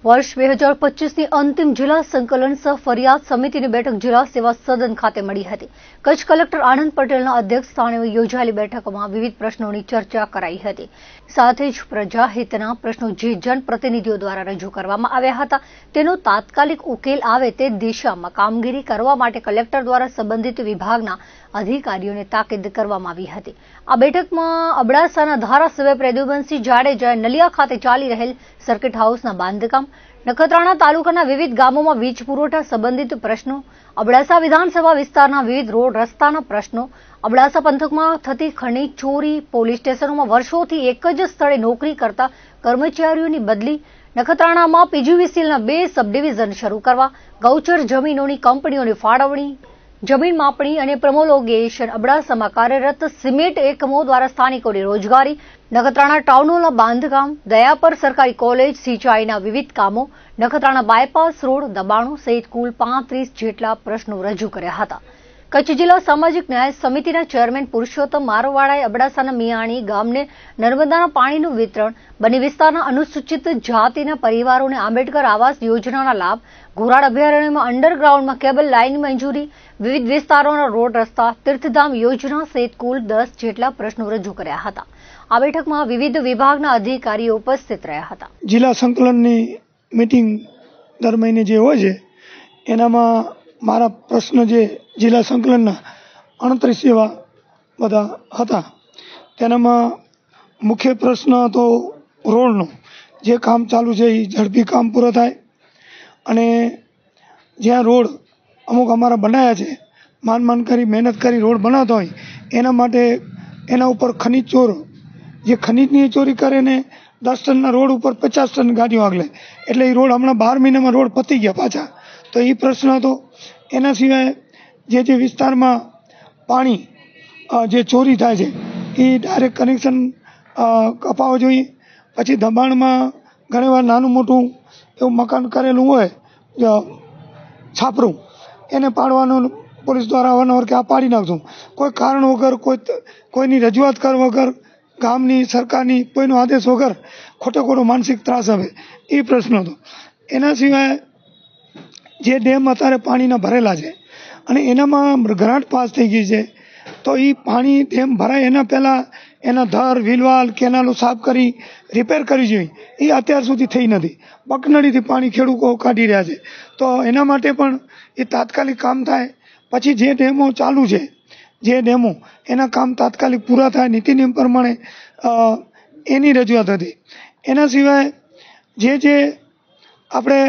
વર્ષ 2025ની અંતિમ જિલ્લા સંકલન સહ ફરિયાદ સમિતિની બેઠક જિલ્લા સેવા સદન ખાતે મળી હતી। કચ્છ કલેક્ટર આનંદ પટેલના અધ્યક્ષસ્થાને યોજાયેલી બેઠકમાં વિવિધ પ્રશ્નોની ચર્ચા કરાઈ હતી। સાથે જ પ્રજાહિતના પ્રશ્નો જે જનપ્રતિનિધિઓ દ્વારા રજૂ કરવામાં આવ્યા હતા તેનો તાત્કાલિક ઉકેલ આવે તે દિશામાં કામગીરી કરવા માટે કલેક્ટર દ્વારા સંબંધિત વિભાગના अधिकारीओने ताकीद करवामां आवी हती। आ बेठकमां अबड़ासाना धारासभ्य प्रद्युमनसिंह जाडेजाए नलिया खाते चाली रहेल सर्किट हाउसना बांधकाम, नखत्राणा तालुकाना विविध गामोमां वीज पुरवठा संबंधित प्रश्नों, अबड़ासा विधानसभा विस्तारना विविध रोड रस्ताना प्रश्नों, अबड़ासा पंथकमां थती खनिज चोरी, पोलीस स्टेशनोमां वर्षोथी एक ज स्थळे नौकरी करता कर्मचारीओनी बदली, नखत्राणामां पीजीवीसीएलना 2 सब डिविजन शरू करवा, गौचर जमीनोनी कंपनीओने फाळवणी, जमीन मापणी और प्रमोलोगेशन, अबड़ासामां कार्यरत सीमेंट एकमों द्वारा स्थानिकोनी रोजगारी, नखत्राणा टाउन हॉलना बांधकाम, दयापर सरकारी कॉलेज सिंचाईना विविध कामों, नखत्राणा बायपास रोड दबाणों सहित कुल 35 जेटला प्रश्नों रजू कर्या हता। कच्छ जिला सामाजिक न्याय समितिना चेरमेन पुरुषोत्तम मारवाड़ाए अबड़ासाना मियाणी गामने नर्मदाना पाणीनुं वितरण, बनी विस्ताરના अनुसूचित जातिना परिवारोने आंबेडकर आवास योजनाना लाभ, घोराड अभयारण्यमां अंडरग्राउंडमां केबल लाइन मंजूरी, विविध विस्तारोना रोड रस्ता, तीर्थधाम योजना सहित कुल 10 जेटला प्रश्नों रजू कर्या हता। आ बेठकमां विविध विभागना अधिकारीओ उपस्थित रह्या हता। जिला संकलननी मीटिंग दर महीने जे होय छे एनामां मारा प्रश्न जे जिला संकलनना 29 जेवा बधा हता। तेनामां मुख्य प्रश्न तो रोडनो जे काम चालू छे ए झड़पी काम पूरा थाय अने ज्यां रोड अमुक अमारा बनाया छे मान मान करी मेहनत करी रोड बनावता होय एना माटे एना उपर खनिज चोर जे खनिजनी चोरी करे ने 10 टनना रोड उपर 50 टन गाड़ीओ आगले एटले ए रोड हमणां 12 महीनामां रोड पती गया पाछा। तो ए प्रश्न हतो। एना सिवाय जे विस्तारमां पाणी जे चोरी थाय छे ए डायरेक्ट कनेक्शन कपावो जोईए। पछी दबाणमां घणीवार नानुं मोटुं एवुं मकान करेलुं होय छापरुं एने पाडवानुं पोलीस द्वारा अवारनवार के आ पाड़ी नाखशुं कोई कारण वगर कोईनी रजूआत कर वगर गामनी सरकारनी कोईनो आदेश वगर खोटे खोटो मानसिक त्रास आवे ए प्रश्न हतो। एना सिवाय जे डेम अत्यारे पाणीना भरेला छे अने एनामां ग्रांट पास थई गई छे तो ई पाणी डेम भराय एना पहेला एना धर विलवाल केनालो साफ करी रिपेर करवी जोईए ए अत्यार सुधी थई नथी। बकनड़ीथी पाणी खेडूतो काढी रह्या छे तो एना माटे पण ए तात्कालिक काम थाय। पछी जे डेमो चालू छे जे डेमो एना काम तात्कालिक पूरा थाय नीति नियम प्रमाणे एनी रजूआत हती। एना सिवाय जे आपणे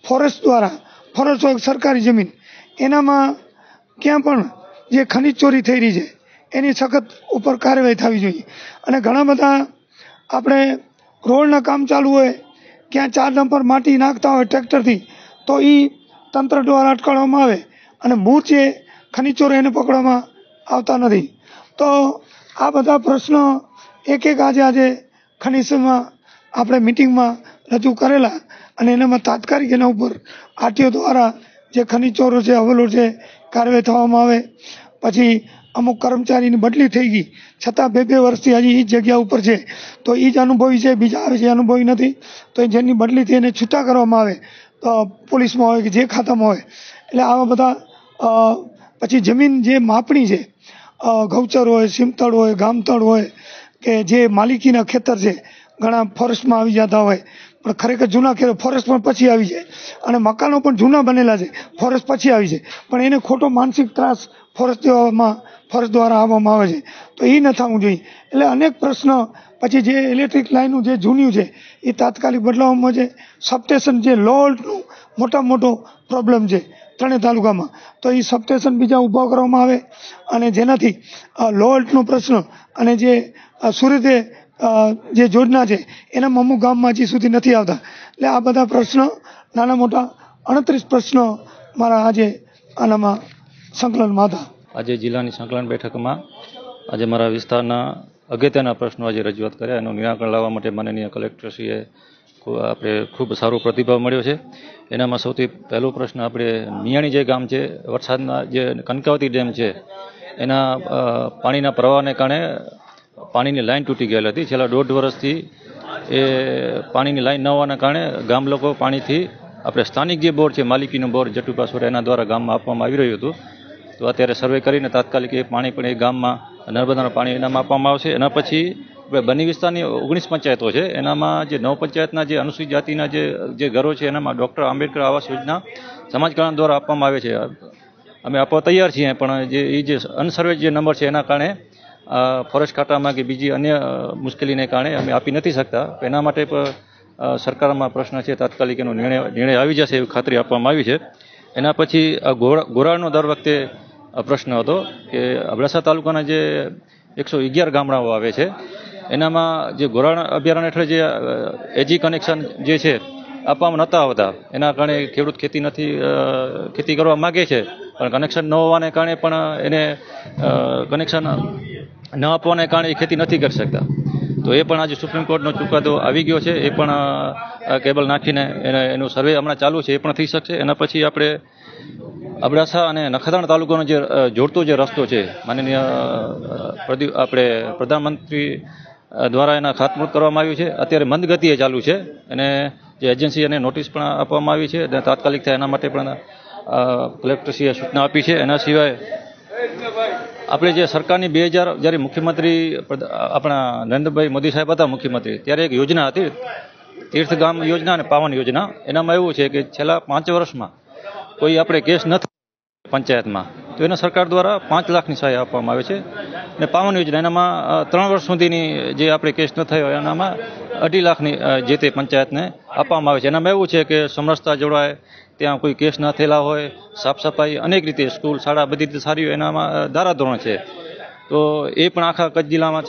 फॉरेस्ट द्वारा फॉरेस्ट सरकारी जमीन एनामां क्यां पण जे खनिज चोरी थई रही छे एनी सखत उपर कार्यवाही थवी जोईए। अने घणा बधा आपणे रोडना काम चालू होय क्यां 4 डम्पर माटी नाखता होय ट्रेक्टरथी तो ई तंत्र द्वारा अटकाववामां आवे अने मूळ जे खनिज चोर एने पकड़वामां आवता नथी। तो आ बधा प्रश्न एक एक आज खनिजमां आपणे मीटिंगमां रजू करेला अने एनामां तात्कालिक एना उपर आरटीओ द्वारा जे खनिज चोरो छे हवालो छे कार्यवाही थवामां आवे। पछी अमुक कर्मचारीनी बदली थई गई छतां 2-2 वर्षथी हजी ई जग्या उपर छे तो ई ज अनुभवी छे बीजा आवे छे अनुभवी नथी तो जेनी बदली थई एने छूटा करवामां आवे पोलीसमां होय के जे खातामां होय एटले आवा बधा। पछी जमीन जे मापणी छे गौचर होय सीमतळ होय गामतळ होय के जे मालिकीना खेतर छे घणा फॉरेस्टमां आवी जता होय पण खरेखर जूना खेतर फॉरेस्ट पण पछी आवी जाय अने मकानो पण जूना बनेला छे फॉरेस्ट पछी आवी जाय पण एने खोटो मानसिक त्रास फॉरेस्ट द्वारा आववामां आवे छे तो ई न थवुं जोईए। एटले अनेक प्रश्न पछी जे इलेक्ट्रिक लाइनों जे जून्युं छे ए तात्कालिक बदलाववामां छे। सबस्टेशन जे लोडनो मोटा मोटो प्रॉब्लम छे 3 तालुकामां तो ई सबस्टेशन बीजा ऊभा करवामां आवे अने जेनाथी लोडनो प्रश्न अने जे सुरते जे योजना छे एनामां अमुक गाममां हजी सुधी नथी आवता। એટલે આ બધા પ્રશ્ન નાના મોટા 29 પ્રશ્નો મારા આજે આનામાં સંકલનમાં હતા। આજે જિલ્લાની સંકલન બેઠકમાં આજે મારા વિસ્તારના અગત્યના પ્રશ્નો આજે રજૂઆત કર્યા એનું નિરાકરણ લાવવા માટે માનનીય કલેક્ટરશ્રીએ આપણે ખૂબ સારો પ્રતિભાવ મળ્યો છે। એનામાં સૌથી પહેલો પ્રશ્ન આપણે મિયાણી જે ગામ છે વરસાદના જે કનકાવતી ડેમ છે એના પાણીના પ્રવાહને કારણે પાણીની લાઈન તૂટી ગયેલી હતી। છેલ્લા 1.5 વર્ષથી એ પાણીની લાઈન ન હોવાના કારણે ગામ લોકો પાણીથી આપણે સ્થાનિક જે બોર છે માલિકીનું બોર જટુપા સોરા એના દ્વારા ગામમાં આપવામાં આવી રહ્યું હતું. તો અત્યારે સર્વે કરીને તાત્કાલિક એ પાણી પણ એ ગામમાં નર્મદાનું પાણી એનામાં આપવામાં આવશે. એના પછી બની વિસ્તારની 19 પંચાયતો છે, એનામાં જે 9 પંચાયતના જે અનુસૂચિત જાતિના જે ઘરો છે એનામાં ડૉક્ટર આંબેડકર આવાસ યોજના સમાજ કલ્યાણ દ્વારા આપવામાં આવે છે. અમે આપવા તૈયાર છીએ, પણ જે અનસર્વે જે નંબર છે એના કારણે ફોરેસ્ટ ખાતામાં કે બીજી અન્ય મુશ્કેલીને કારણે અમે આપી નથી શકતા. એના માટે સરકારમાં પ્રશ્ન છે, તાત્કાલિક એનો નિર્ણય આવી જશે એવી ખાતરી આપવામાં આવી છે. એના પછી ગોરાળનો દર વખતે પ્રશ્ન હતો કે અબડાસા તાલુકાના જે 111 ગામડાઓ આવે છે એનામાં જે ગોરાળ અભયારણ્ય હેઠળ જે એજી કનેક્શન જે છે આપવામાં નહોતા આવતા. એના કારણે ખેડૂત ખેતી કરવા માગે છે, પણ કનેક્શન ન હોવાને કારણે પણ એને કનેક્શન ન આપવાને કારણે એ ખેતી નથી કરી શકતા. તો એ પણ આજે સુપ્રીમ કોર્ટનો ચુકાદો આવી ગયો છે. એ પણ કેબલ નાખીને એનું સર્વે હમણાં ચાલુ છે, એ પણ થઈ શકશે. એના પછી આપણે અબડાસા અને નખત્રાણા તાલુકાનો જે જોડતો જે રસ્તો છે, માનનીય આપણે પ્રધાનમંત્રી દ્વારા એના ખાતમુહૂર્ત કરવામાં આવ્યું છે. અત્યારે મંદ ગતિએ ચાલુ છે અને જે એજન્સી અને નોટિસ પણ આપવામાં આવી છે અને તાત્કાલિક થાય એના માટે પણ કલેક્ટરશ્રીએ સૂચના આપી છે. એના સિવાય આપણે જે સરકારની 2000 જ્યારે મુખ્યમંત્રી આપણા નરેન્દ્રભાઈ મોદી સાહેબ હતા મુખ્યમંત્રી, ત્યારે એક યોજના હતી તીર્થગામ યોજના અને પાવન યોજના. એનામાં એવું છે કે છેલ્લા 5 વર્ષમાં કોઈ આપણે કેસ ન થાય પંચાયતમાં તો એને સરકાર દ્વારા 5 લાખની સહાય આપવામાં આવે છે. અને પાવન યોજના એનામાં 3 વર્ષ સુધીની જે આપણે કેસ ન થયો એનામાં 2.5 લાખની જે તે પંચાયતને આપવામાં આવે છે. એનામાં એવું છે કે સમરસતા જોડાય, ત્યાં કોઈ કેસ ના થયેલા હોય, સાફ સફાઈ અનેક રીતે, સ્કૂલ શાળા બધી રીતે સારી હોય, એનામાં ધારાધોરણ છે. તો એ પણ આખા કચ્છ જિલ્લામાં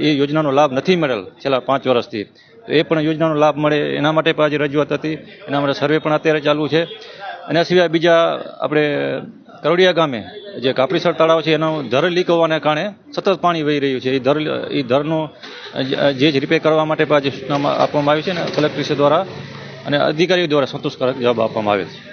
એ યોજનાનો લાભ નથી મળેલ છેલ્લા 5 વર્ષથી. તો એ પણ યોજનાનો લાભ મળે એના માટે પણ આજે રજૂઆત હતી. એના માટે સર્વે પણ અત્યારે ચાલુ છે. એના સિવાય બીજા આપણે કરોડિયા ગામે જે કાપડીસર તળાવ છે એનું ધર લીક હોવાને કારણે સતત પાણી વહી રહ્યું છે. એ ધરનું જે રિપેર કરવા માટે પણ આજે સૂચના આપવામાં આવી છે ને કલેક્ટરશ્રી દ્વારા અને અધિકારીઓ દ્વારા સંતોષકારક જવાબ આપવામાં આવે છે.